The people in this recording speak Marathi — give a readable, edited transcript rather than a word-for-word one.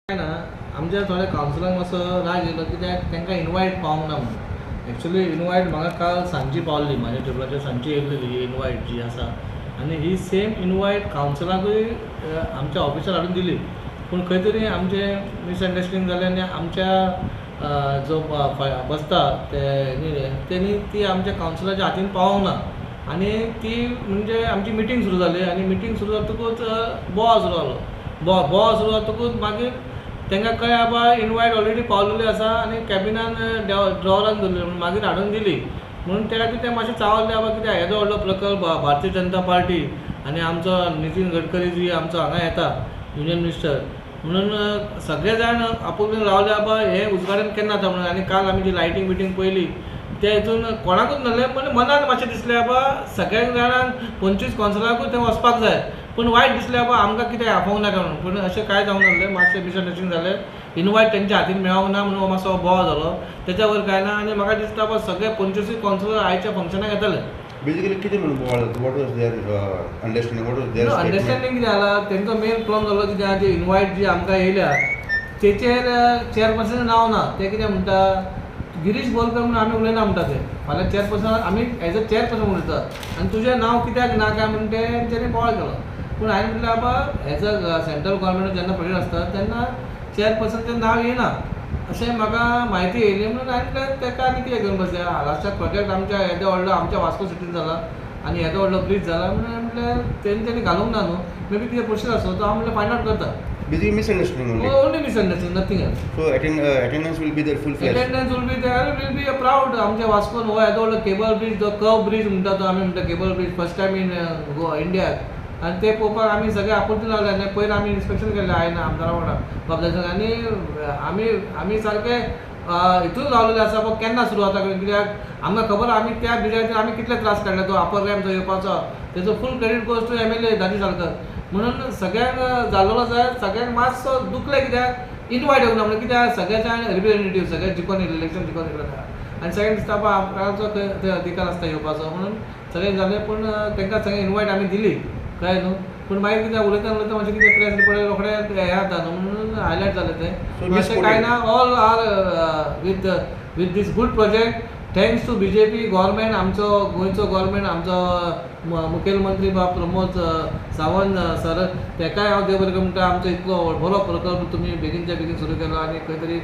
काय ना आमच्या थोड्या कावन्सिलांक मातसो राग येयलो कित्याक तांकां इनवायट पावूंक ना म्हणून. एक्चुली इनवायट म्हाका काल सांजची पावल्ली, म्हाज्या टेबलाचेर सांजची येयल्ली ही इनवायट जी आसा, आनी ही सेम इनवायट कावन्सिलाकूय आमच्या ऑफिसार हाडून दिली. पूण खंय तरी आमचें मिसअंडरस्टँडींग जालें आनी आमच्या जो बसता तेणी ती आमच्या कावन्सिलाच्या हातीन पावोंक ना. आनी ती म्हणजे आमची मिटींग सुरू जाली आनी मिटींग सुरू जातकूच बोवाळ सुरू जालो. बोवाळ सुरू जातकूच मागीर तांकां कळ्ळें बाबा इनवायट ऑलरेडी पावलेली आसा आनी कॅबिनान ड्रॉवरान दवरली म्हणून मागीर हाडून दिली. म्हणून त्या खातीर ते मातशें चावल्ले बाबा कित्याक येदो व्हडलो प्रकल्प भारतीय जनता पार्टी आनी आमचो नितीन गडकरी जी आमचो हांगा येता युनियन मिनिस्टर, म्हणून सगळे जाण आपुणून रावले बाबा हें उजवाड्यान केन्ना जाता म्हणून. आनी काल आमी जी लायटींग बिटींग पयली त्या हितून कोणाकूच नासलें, पण मनान मातशें दिसलें बाबा सगळ्यां जाणांक 25 कावन्सिलराकूच थंय वचपाक जाय. पूण वायट दिसलें बाबा आमकां कित्याक आपोवंक नाका म्हणून. पूण अशें कांय जावंक नासलें, मातशें मिसअंडरस्टँडींग जालें. इनवायट तेंच्या हातीन मेळोंक ना म्हणून मातसो बोवाळ जालो, तेच्या वयर कांय ना. आनी म्हाका दिसता बाबा सगळे 25 कावन्सिलर आयच्या फंक्शनाक येताले. बेसिकली कितें म्हणून बोवाळ जाता? What was their understanding? What was their understanding कितें जाला, तेंचो मेन प्रॉब्लम जालो कित्याक जी इनवायट जी आमकां येयल्या तेचेर चेअरपर्सन नांव ना. ते कितें म्हणटा गिरीश बोरकर म्हणून आमी उलयना म्हणटा ते. फाल्यां चेअरपर्सन आमी एज अ चेअरपर्सन उलयता आनी तुजें नांव कित्याक ना काय म्हणून तेंच्यांनी बोवाळ केलो. पूण हांवें म्हटलें बाबा एज अ सेंट्रल गव्हर्मेंट जेन्ना प्रोजेक्ट आसता तेन्ना चेअरपर्सनचें नांव येना अशें म्हाका म्हायती येयली. म्हणून हांवें म्हटलें ताका आनी कितें घेवन बसया. लास्टाक प्रोजेक्ट आमच्या येदो व्हडलो आमच्या वास्को सिटीन जाला आनी येदो व्हडलो ब्रीज जाला म्हणून हांवें म्हटलें तेंच्यांनी घालूंक ना न्हू, मे बी कितें प्रोसिजर आसता तो हांव म्हटलें फायंड आवट करता. Basically misunderstanding only. Only misunderstanding, nothing else. So attendance will be there full fledge. Attendance will be a proud. आमच्या वास्कोन हो येदो व्हडलो केबल ब्रीज, जो कर्व ब्रीज म्हणटा तो आमी म्हणटा cable bridge first time in इंडियाक. आनी ते पळोवपाक आमी सगळे आपुलकीन रावले. आनी पयलीं आमी इन्स्पेक्शन केल्लें आयना आमदारा वांगडा बाबदाच्या. आनी आमी सारके हितून रावलेले आसा पळय केन्ना सुरू जाता कित्याक आमकां खबर आमी त्या ब्रिजाचेर आमी कितले त्रास काडले. तो अपर रॅम्प जो येवपाचो तेजो फूल क्रेडीट गोज टू MLA दाजी साळकर. म्हणून सगळ्यांक जाल्लो जाय, सगळ्यांक मातसो दुखलें कित्याक इनवायट येवंक ना म्हणून. कित्याक सगळ्याच्या रिप्रेझेंटेटीव सगळे जिखोन येयले, इलेक्शन जिखोन येयले आनी सगळ्यांक दिसता पळय आमकांचो थंय अधिकार आसता येवपाचो म्हणून सगळें जालें. पूण तांकां सगळें इनवायट आमी दिली कळ्ळें न्हू. पूण मागीर कितें उलयता मातशें कितें प्रेस रिपोर्टर रोखडें हें जाता न्हू म्हणून हायलायट जालें तें. अशें कांय ना. All are with these good project thanks to BJP government. आमचो गोंयचो गव्हर्मेंट, आमचो मुखेलमंत्री बाब प्रमोद सावंत सर, ताकाय हांव देव बरें म्हणटा. आमचो इतलो बरो प्रकल्प तुमी बेगीनच्या बेगीन सुरू केलो आनी खंय तरी